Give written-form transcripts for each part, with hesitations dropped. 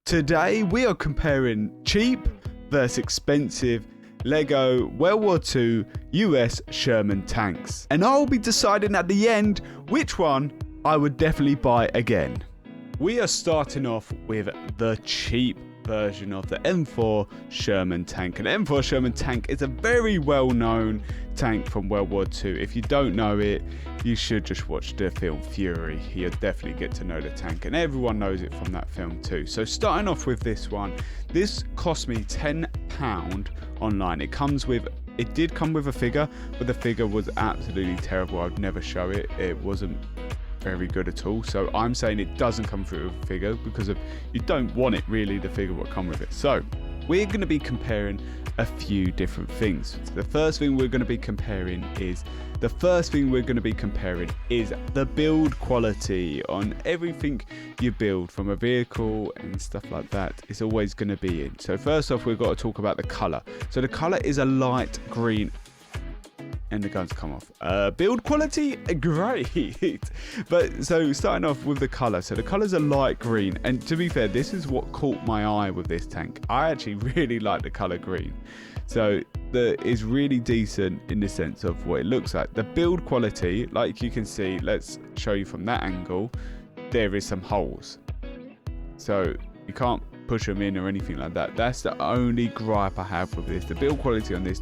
Today we are comparing cheap versus expensive Lego World War II US Sherman tanks. And I'll be deciding at the end which one I would definitely buy again. We are starting off with the cheap version of the M4 Sherman tank. An M4 Sherman tank is a very well-known tank from World War II. If you don't know it, you should just watch the film Fury. You'll definitely get to know the tank, and everyone knows it from that film too. So starting off with this one, this cost me £10 online. It did come with a figure, but the figure was absolutely terrible. I'd never show it. It wasn't very good at all. So I'm saying it doesn't come through with a figure because you don't want it really, the figure will come with it. So we're going to be comparing a few different things. So the first thing we're going to be comparing is the build quality on everything you build from a vehicle and stuff like that. It's always going to be in. So first off, we've got to talk about the color. So the color is a light green. And the guns come off. Build quality, great. But so starting off with the color. So the colors are light green. And to be fair, this is what caught my eye with this tank. I actually really like the color green. So it's really decent in the sense of what it looks like. The build quality, like you can see, let's show you from that angle, there is some holes. So you can't push them in or anything like that. That's the only gripe I have with this. The build quality on this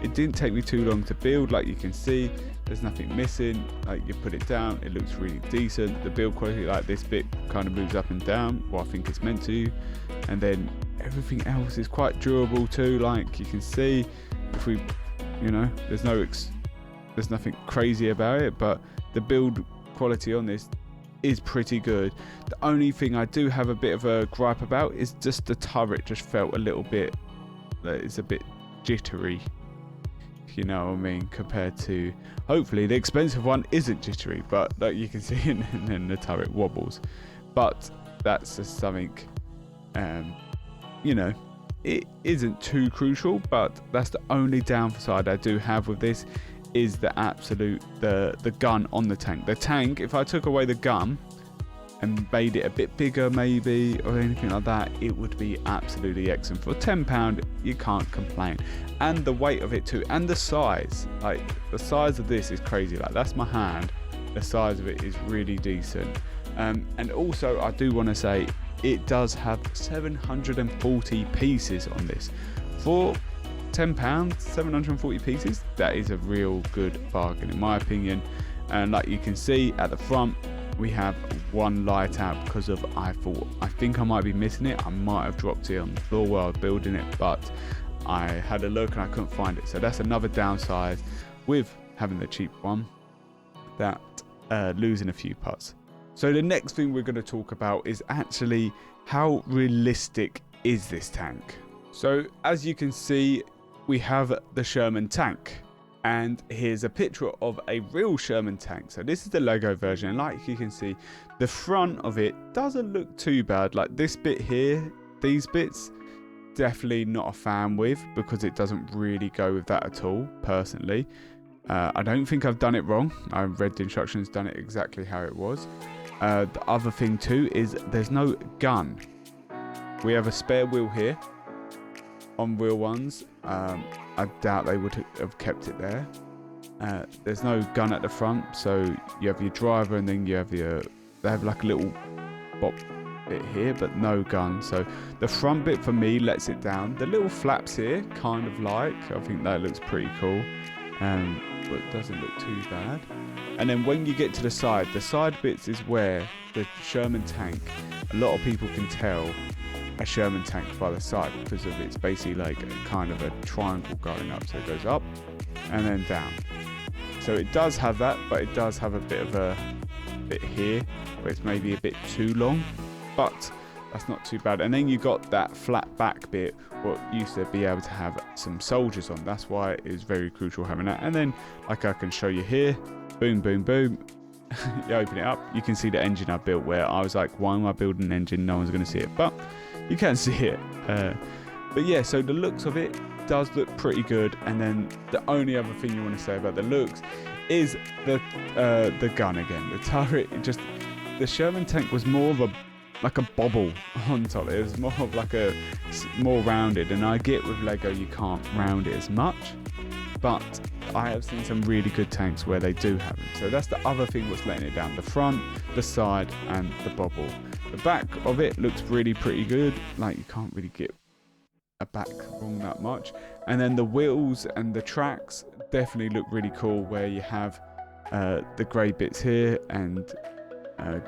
it didn't take me too long to build. Like you can see, there's nothing missing. Like you put it down, it looks really decent. The build quality, like this bit kind of moves up and down, what I think it's meant to, and then everything else is quite durable too. Like you can see, if we, there's nothing crazy about it, but the build quality on this is pretty good. The only thing I do have a bit of a gripe about is just the turret just felt a little bit, it's a bit jittery, you know what I mean, compared to, hopefully the expensive one isn't jittery, but like you can see, and then the turret wobbles. But that's just something, it isn't too crucial, but that's the only downside I do have with this, is the gun on the tank. The tank, if I took away the gun and made it a bit bigger maybe or anything like that, it would be absolutely excellent. For £10 you can't complain. And the weight of it too, and the size, like the size of this is crazy. Like that's my hand, the size of it is really decent. And also I do want to say it does have 740 pieces on this. For £10, 740 pieces, that is a real good bargain in my opinion. And like you can see at the front, we have one light out because of, I think I might be missing it. I might have dropped it on the floor while I was building it, but I had a look and I couldn't find it. So that's another downside with having the cheap one, that losing a few parts. So the next thing we're going to talk about is actually how realistic is this tank. So as you can see, we have the Sherman tank, and here's a picture of a real Sherman tank. So this is the Lego version, and like you can see, the front of it doesn't look too bad. Like this bit here, these bits, definitely not a fan with, because it doesn't really go with that at all, personally. I don't think I've done it wrong. I read the instructions, done it exactly how it was. The other thing too is there's no gun. We have a spare wheel here. On real ones, I doubt they would have kept it there. There's no gun at the front, so you have your driver, and then they have like a little bop bit here, but no gun. So the front bit for me lets it down. The little flaps here, kind of like, I think that looks pretty cool, but it doesn't look too bad. And then when you get to the side bits is where the Sherman tank, a lot of people can tell a Sherman tank by the side, because of it's basically like a kind of a triangle going up, so it goes up and then down. So it does have that, but it does have a bit of a bit here where it's maybe a bit too long, but that's not too bad. And then you got that flat back bit, what used to be able to have some soldiers on. That's why it is very crucial having that. And then like I can show you here, boom boom boom, you open it up, you can see the engine I built, where I was like, why am I building an engine, no one's going to see it, but you can see it. But yeah, so the looks of it does look pretty good. And then the only other thing you want to say about the looks is the gun again. The turret, the Sherman tank was more of a like a bobble on top. It was more of like more rounded, and I get with Lego you can't round it as much, but I have seen some really good tanks where they do have them. So that's the other thing what's letting it down: the front, the side, and the bobble. The back of it looks really pretty good. Like, you can't really get a back wrong that much. And then the wheels and the tracks definitely look really cool, where you have the grey bits here and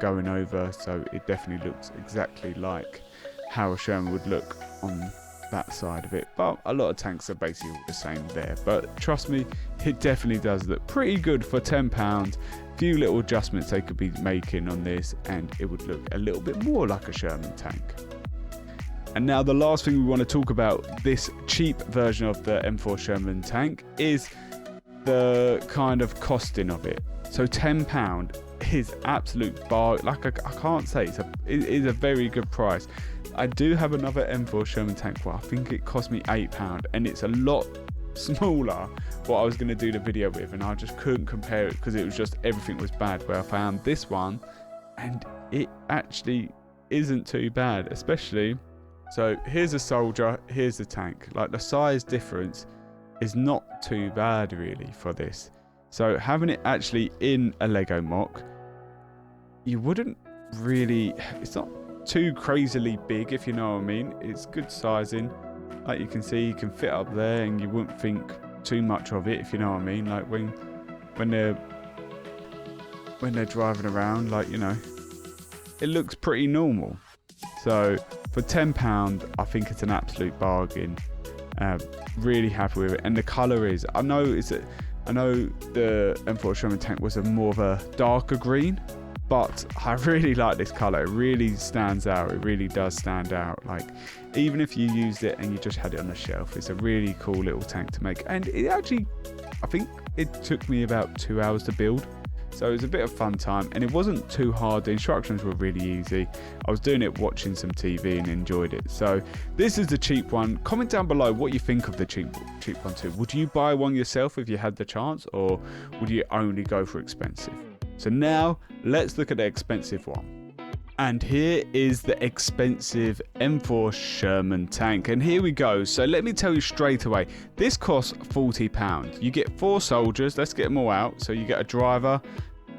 going over, so it definitely looks exactly like how a Sherman would look on that side of it. But a lot of tanks are basically all the same there, but trust me, it definitely does look pretty good for £10. Few little adjustments they could be making on this and it would look a little bit more like a Sherman tank. And now the last thing we want to talk about this cheap version of the M4 Sherman tank is the kind of costing of it. So £10 is absolute bargain. Like, I can't say it is a very good price. I do have another M4 Sherman tank, but I think it cost me £8, and it's a lot smaller what I was going to do the video with, and I just couldn't compare it because it was just everything was bad. Where I found this one and it actually isn't too bad, especially. So here's a soldier, here's the tank. Like, the size difference is not too bad really for this. So having it actually in a Lego mock, you wouldn't really, it's not too crazily big, if you know what I mean. It's good sizing. Like, you can see, you can fit up there and you wouldn't think too much of it, if you know what I mean. Like, when they're driving around, like, you know, it looks pretty normal. So for £10, I think it's an absolute bargain. Really happy with it. And the colour is, I know the M4 Sherman tank was more of a darker green, but I really like this colour. It really stands out. It really does stand out. Like, even if you used it and you just had it on the shelf, it's a really cool little tank to make. And it actually, I think it took me about 2 hours to build. So it was a bit of fun time, and it wasn't too hard. The instructions were really easy. I was doing it watching some TV and enjoyed it. So this is the cheap one. Comment down below what you think of the cheap one too. Would you buy one yourself if you had the chance, or would you only go for expensive? So now let's look at the expensive one. And here is the expensive M4 Sherman tank. And here we go. So let me tell you straight away, this costs £40. You get 4 soldiers. Let's get them all out. So you get a driver.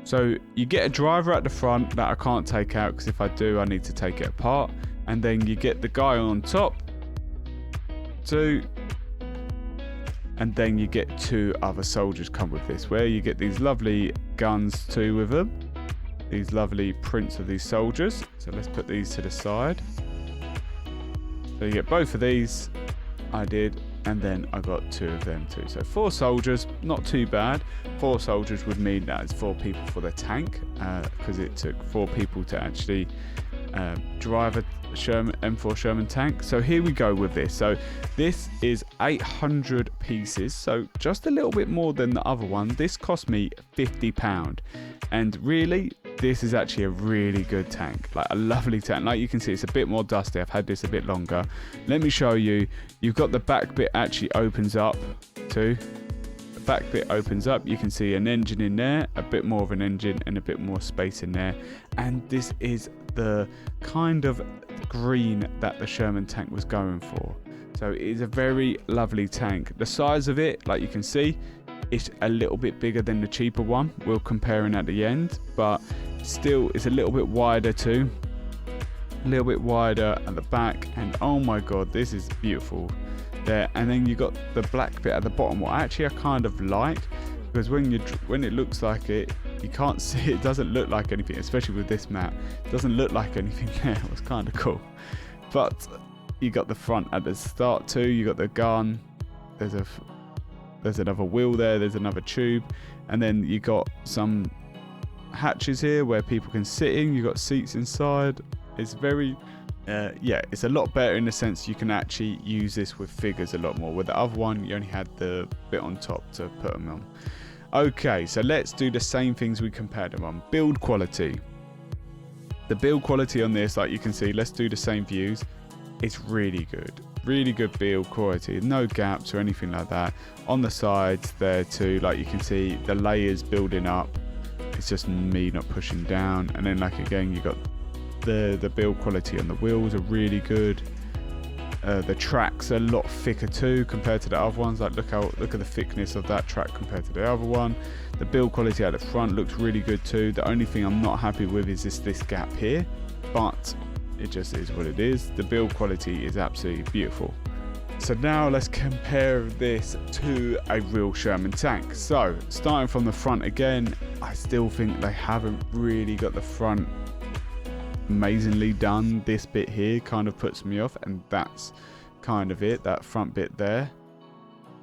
So you get a driver at the front that I can't take out, because if I do, I need to take it apart. And then you get the guy on top. 2. And then you get 2 other soldiers come with this, where you get these lovely guns too with them. These lovely prints of these soldiers. So let's put these to the side. So you get both of these. I did. And then I got 2 of them too. So 4 soldiers, not too bad. 4 soldiers would mean that it's 4 people for the tank, because it took 4 people to actually drive a M4 Sherman tank. So here we go with this. So this is 800 pieces, so just a little bit more than the other one. This cost me £50, and really this is actually a really good tank, like a lovely tank. Like, you can see, it's a bit more dusty. I've had this a bit longer. Let me show you. You've got the back bit actually opens up too. The back bit opens up. You can see an engine in there, a bit more of an engine, and a bit more space in there. And this is the kind of green that the Sherman tank was going for. So it is a very lovely tank. The size of it, like you can see, it's a little bit bigger than the cheaper one. We'll compare it at the end, but still it's a little bit wider too. A little bit wider at the back, and oh my god, this is beautiful there. And then you got the black bit at the bottom, what actually I kind of like, because when it looks like it, you can't see it. Doesn't look like anything, especially with this map. It doesn't look like anything there. It was kind of cool. But you got the front at the start too. You got the gun. There's another wheel there. There's another tube, and then you got some hatches here where people can sit in. You got seats inside. It's very it's a lot better in the sense you can actually use this with figures a lot more. With the other one, you only had the bit on top to put them on. Okay, so let's do the same things we compared them on. Build quality. The build quality on this, like you can see, let's do the same views. It's really good. Really good build quality. No gaps or anything like that. On the sides there too, like you can see the layers building up. It's just me not pushing down. And then, like, again, you got The build quality on the wheels are really good. The track's a lot thicker too compared to the other ones. Like look at the thickness of that track compared to the other one. The build quality at the front looks really good too. The only thing I'm not happy with is this gap here, but it just is what it is. The build quality is absolutely beautiful. So now let's compare this to a real Sherman tank. So starting from the front again, I still think they haven't really got the front amazingly done. This bit here kind of puts me off, and that's kind of it, that front bit there.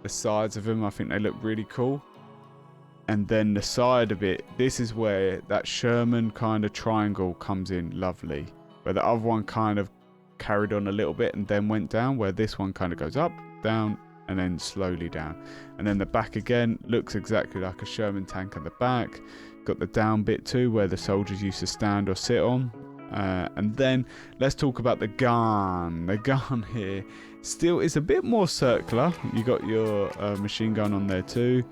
The sides of them, I think they look really cool. And then the side of it, this is where that Sherman kind of triangle comes in lovely, where the other one kind of carried on a little bit and then went down, where this one kind of goes up, down, and then slowly down. And then the back again looks exactly like a Sherman tank at the back. Got the down bit too, where the soldiers used to stand or sit on. And then let's talk about the gun. The gun here still is a bit more circular. You got your machine gun on there too.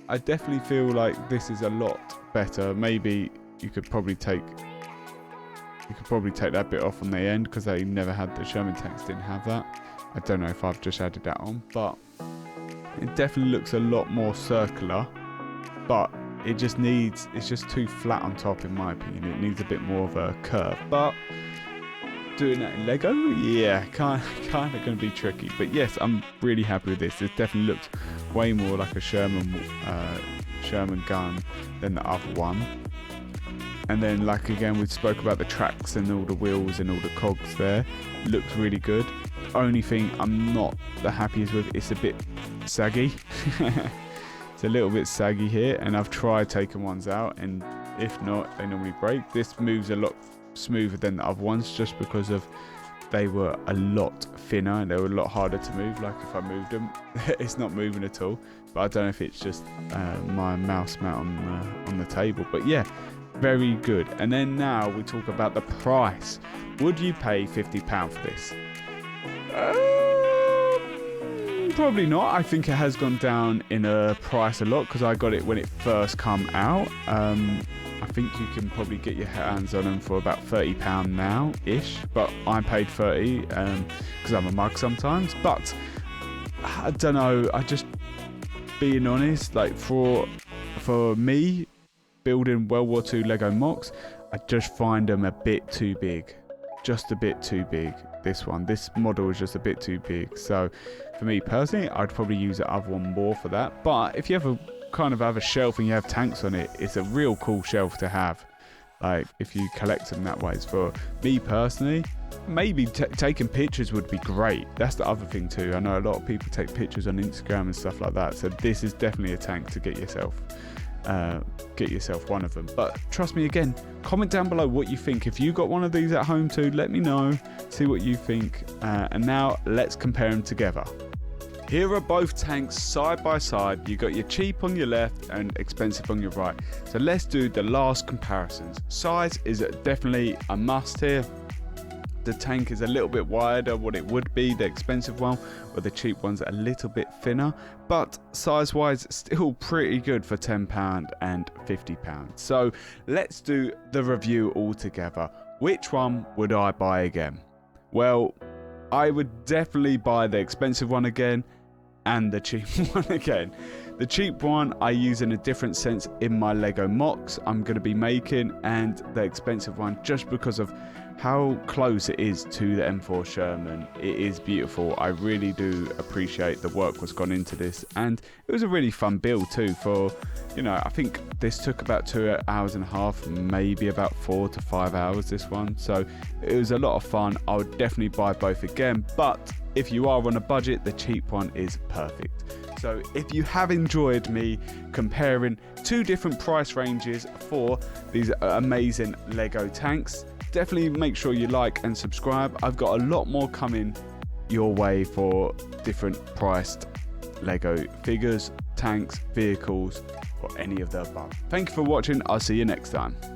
I definitely feel like this is a lot better. Maybe you could probably take that bit off on the end, because they never had, the Sherman tanks didn't have that. I don't know if I've just added that on, but it definitely looks a lot more circular, but it's just too flat on top in my opinion. It needs a bit more of a curve, but doing that in Lego, yeah, kind of going to be tricky. But yes, I'm really happy with this. It definitely looks way more like a Sherman gun than the other one. And then, like again, we spoke about the tracks and all the wheels and all the cogs there. Looks really good. Only thing I'm not the happiest with, it's a bit saggy. It's a little bit saggy here, and I've tried taking ones out, and if not, they normally break. This moves a lot smoother than the other ones, just because of they were a lot thinner and they were a lot harder to move. Like if I moved them, it's not moving at all. But I don't know if it's just my mouse mount on the table. But yeah, very good. And then now we talk about the price. Would you pay £50 for this? Probably not. I think it has gone down in a price a lot, because I got it when it first come out. I think you can probably get your hands on them for about £30 now ish, but I paid 30 because I'm a mug sometimes. But I don't know, I just, being honest, like for me building World War II Lego mocks, I just find them a bit too big, just a bit too big. This model is just a bit too big. So for me personally, I'd probably use the other one more for that. But if you have a shelf and you have tanks on it, it's a real cool shelf to have. Like if you collect them that way. For me personally, maybe taking pictures would be great. That's the other thing too. I know a lot of people take pictures on Instagram and stuff like that. So this is definitely a tank to get yourself one of them. But trust me, again, comment down below what you think. If you got one of these at home too, let me know, see what you think. And now let's compare them together. Here are both tanks side by side. You got your cheap on your left and expensive on your right. So let's do the last comparisons. Size is definitely a must here. The tank is a little bit wider what it would be, the expensive one, or the cheap one's a little bit thinner, but size wise still pretty good for £10 and £50. So let's do the review all together. Which one would I buy again? Well, I would definitely buy the expensive one again and the cheap one again. The cheap one I use in a different sense in my Lego mocks I'm going to be making, and the expensive one just because of how close it is to the M4 Sherman. It is beautiful. I really do appreciate the work that's gone into this, and it was a really fun build too. For, you know, I think this took about 2 hours and a half, maybe about 4 to 5 hours, this one. So it was a lot of fun. I would definitely buy both again, but if you are on a budget, the cheap one is perfect. So if you have enjoyed me comparing 2 different price ranges for these amazing Lego tanks, definitely make sure you like and subscribe. I've got a lot more coming your way for different priced Lego figures, tanks, vehicles, or any of the above. Thank you for watching. I'll see you next time.